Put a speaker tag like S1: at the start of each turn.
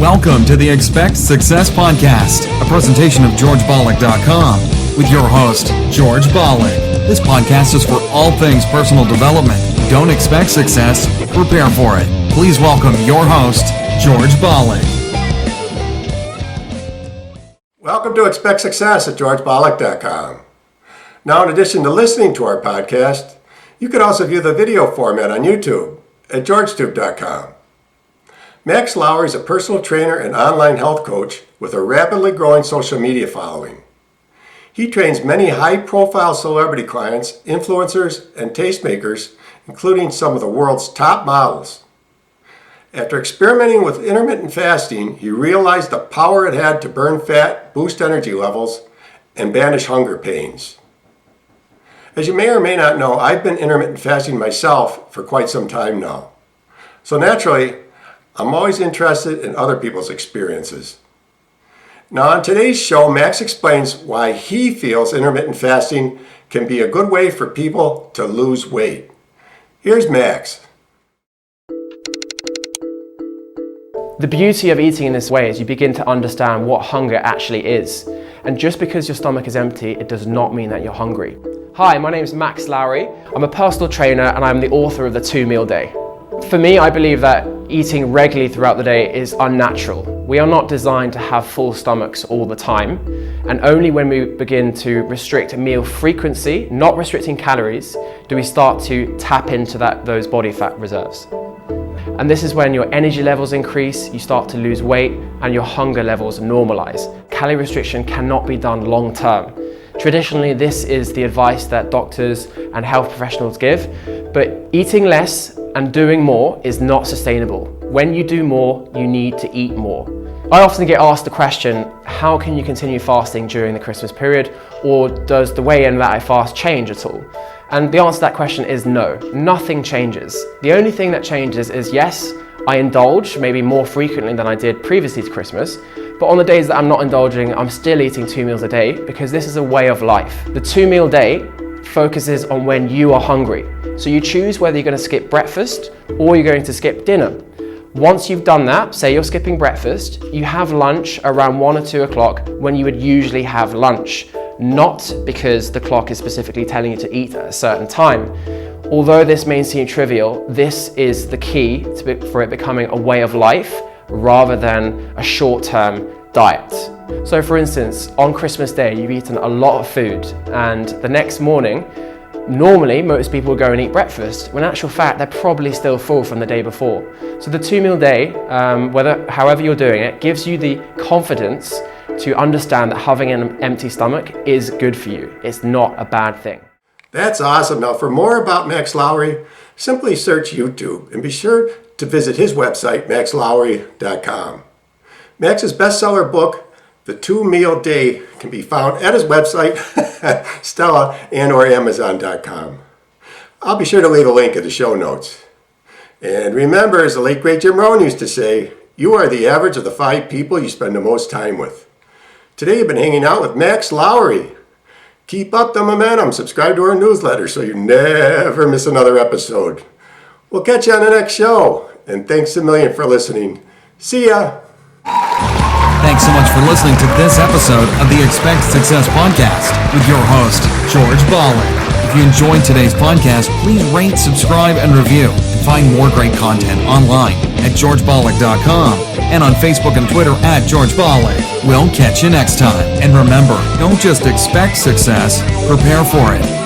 S1: Welcome to the Expect Success Podcast, a presentation of GeorgeBollock.com with your host, George Bollock. This podcast is for all things personal development. Don't expect success, prepare for it. Please welcome your host, George Bollock.
S2: Welcome to Expect Success at GeorgeBollock.com. Now, in addition to listening to our podcast, you can also view the video format on YouTube at GeorgeTube.com. Max Lowery is a personal trainer and online health coach with a rapidly growing social media following. He trains many high-profile celebrity clients, influencers, and tastemakers, including some of the world's top models. After experimenting with intermittent fasting, he realized the power it had to burn fat, boost energy levels, and banish hunger pains. As you may or may not know, I've been intermittent fasting myself for quite some time now. So naturally, I'm always interested in other people's experiences. Now on today's show, Max explains why he feels intermittent fasting can be a good way for people to lose weight. Here's Max.
S3: The beauty of eating in this way is you begin to understand what hunger actually is. And just because your stomach is empty, it does not mean that you're hungry. Hi, my name is Max Lowery. I'm a personal trainer and I'm the author of the 2-Meal Day. For me, I believe that eating regularly throughout the day is unnatural. We are not designed to have full stomachs all the time, and only when we begin to restrict meal frequency, not restricting calories, do we start to tap into those body fat reserves. And this is when your energy levels increase, you start to lose weight, and your hunger levels normalize. Calorie restriction cannot be done long term. Traditionally, this is the advice that doctors and health professionals give, but eating less and doing more is not sustainable. When you do more, you need to eat more. I often get asked the question, how can you continue fasting during the Christmas period, or does the way in that I fast change at all? And the answer to that question is no, nothing changes. The only thing that changes is, yes, I indulge maybe more frequently than I did previously to Christmas, but on the days that I'm not indulging, I'm still eating 2 meals a day because this is a way of life. The 2-meal day focuses on when you are hungry. So you choose whether you're going to skip breakfast or you're going to skip dinner. Once you've done that, say you're skipping breakfast, you have lunch around 1 or 2 o'clock when you would usually have lunch, not because the clock is specifically telling you to eat at a certain time. Although this may seem trivial, this is the key for it becoming a way of life rather than a short-term diet. So for instance, on Christmas Day, you've eaten a lot of food and the next morning, normally most people will go and eat breakfast, when in actual fact, they're probably still full from the day before. So the 2-meal day, however you're doing it, gives you the confidence to understand that having an empty stomach is good for you. It's not a bad thing.
S2: That's awesome. Now for more about Max Lowery, simply search YouTube and be sure to visit his website, maxlowery.com. Max's bestseller book, The 2-Meal Day, can be found at his website, Stella, and/or Amazon.com. I'll be sure to leave a link in the show notes. And remember, as the late great Jim Rohn used to say, you are the average of the 5 people you spend the most time with. Today you've been hanging out with Max Lowery. Keep up the momentum. Subscribe to our newsletter so you never miss another episode. We'll catch you on the next show. And thanks a million for listening. See ya.
S1: Thanks so much for listening to this episode of the Expect Success Podcast with your host, George Bollock. If you enjoyed today's podcast, please rate, subscribe, and review. And find more great content online at GeorgeBollock.com and on Facebook and Twitter at George Bollock. We'll catch you next time. And remember, don't just expect success, prepare for it.